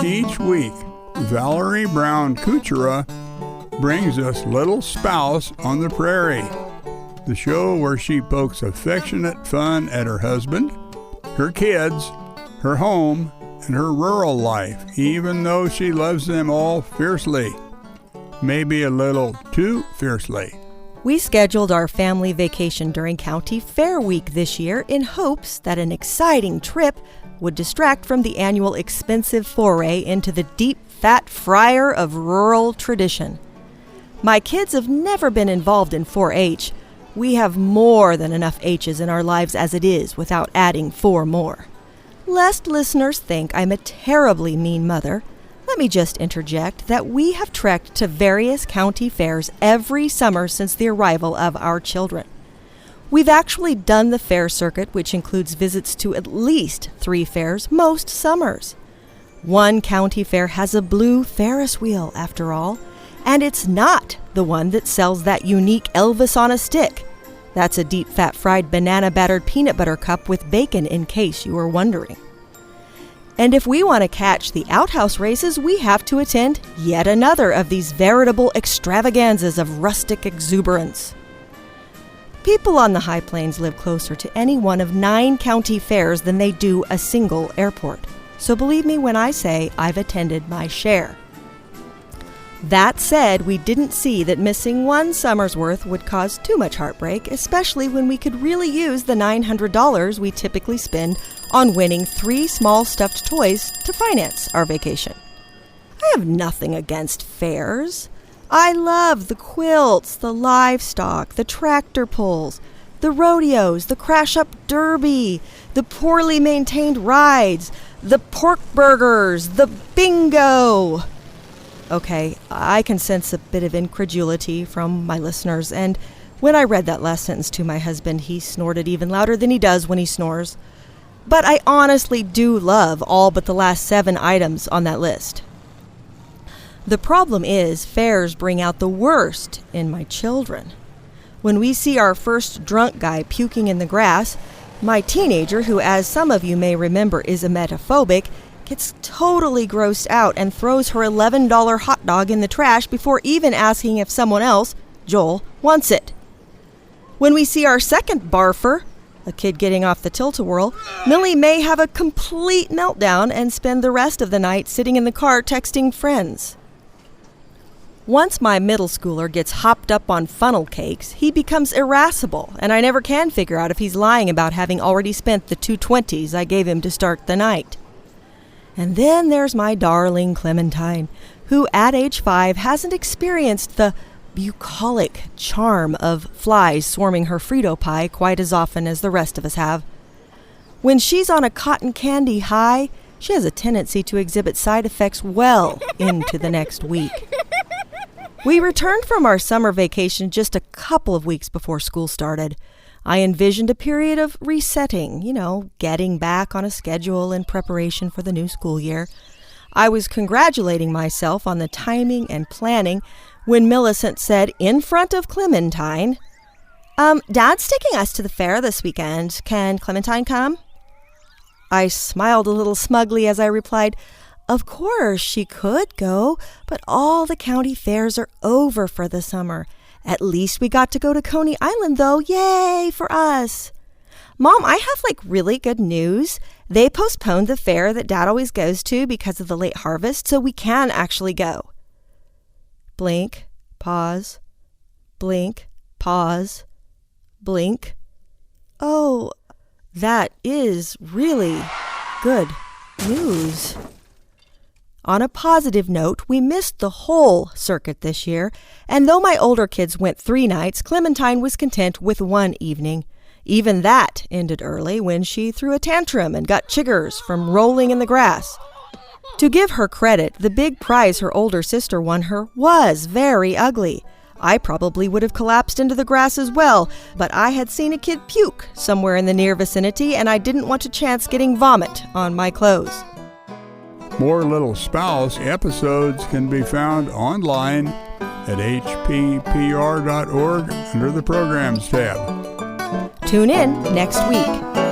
Each week, Valerie Brown-Kuchera brings us Little Spouse on the Prairie, the show where she pokes affectionate fun at her husband, her kids, her home, and her rural life, even though she loves them all fiercely. Maybe a little too fiercely. We scheduled our family vacation during County Fair Week this year in hopes that an exciting trip would distract from the annual expensive foray into the deep, fat fryer of rural tradition. My kids have never been involved in 4-H. We have more than enough H's in our lives as it is without adding 4 more. Lest listeners think I'm a terribly mean mother, let me just interject that we have trekked to various county fairs every summer since the arrival of our children. We've actually done the fair circuit, which includes visits to at least 3 fairs most summers. One county fair has a blue Ferris wheel, after all, and it's not the one that sells that unique Elvis on a stick. That's a deep fat fried banana battered peanut butter cup with bacon, in case you were wondering. And if we want to catch the outhouse races, we have to attend yet another of these veritable extravaganzas of rustic exuberance. People on the High Plains live closer to any one of 9 county fairs than they do a single airport. So believe me when I say I've attended my share. That said, we didn't see that missing one summer's worth would cause too much heartbreak, especially when we could really use the $900 we typically spend on winning 3 small stuffed toys to finance our vacation. I have nothing against fairs. I love the quilts, the livestock, the tractor pulls, the rodeos, the crash-up derby, the poorly maintained rides, the pork burgers, the bingo. Okay, I can sense a bit of incredulity from my listeners, and when I read that last sentence to my husband, he snorted even louder than he does when he snores. But I honestly do love all but the last 7 items on that list. The problem is, fairs bring out the worst in my children. When we see our first drunk guy puking in the grass, my teenager, who as some of you may remember is emetophobic, gets totally grossed out and throws her $11 hot dog in the trash before even asking if someone else, Joel, wants it. When we see our second barfer, a kid getting off the tilt-a-whirl, Millie may have a complete meltdown and spend the rest of the night sitting in the car texting friends. Once my middle schooler gets hopped up on funnel cakes, he becomes irascible, and I never can figure out if he's lying about having already spent the $2.20s I gave him to start the night. And then there's my darling Clementine, who at age 5 hasn't experienced the bucolic charm of flies swarming her Frito pie quite as often as the rest of us have. When she's on a cotton candy high, she has a tendency to exhibit side effects well into the next week. We returned from our summer vacation just a couple of weeks before school started. I envisioned a period of resetting, getting back on a schedule in preparation for the new school year. I was congratulating myself on the timing and planning when Millicent said in front of Clementine, Dad's taking us to the fair this weekend. Can Clementine come? I smiled a little smugly as I replied, of course she could go, but all the county fairs are over for the summer. At least we got to go to Coney Island, though. Yay for us. Mom, I have really good news. They postponed the fair that Dad always goes to because of the late harvest, so we can actually go. Blink, pause, blink, pause, blink. Oh, that is really good news. On a positive note, we missed the whole circuit this year, and though my older kids went 3 nights, Clementine was content with 1 evening. Even that ended early when she threw a tantrum and got chiggers from rolling in the grass. To give her credit, the big prize her older sister won her was very ugly. I probably would have collapsed into the grass as well, but I had seen a kid puke somewhere in the near vicinity, and I didn't want to chance getting vomit on my clothes. More Little Spouse episodes can be found online at hppr.org under the Programs tab. Tune in next week.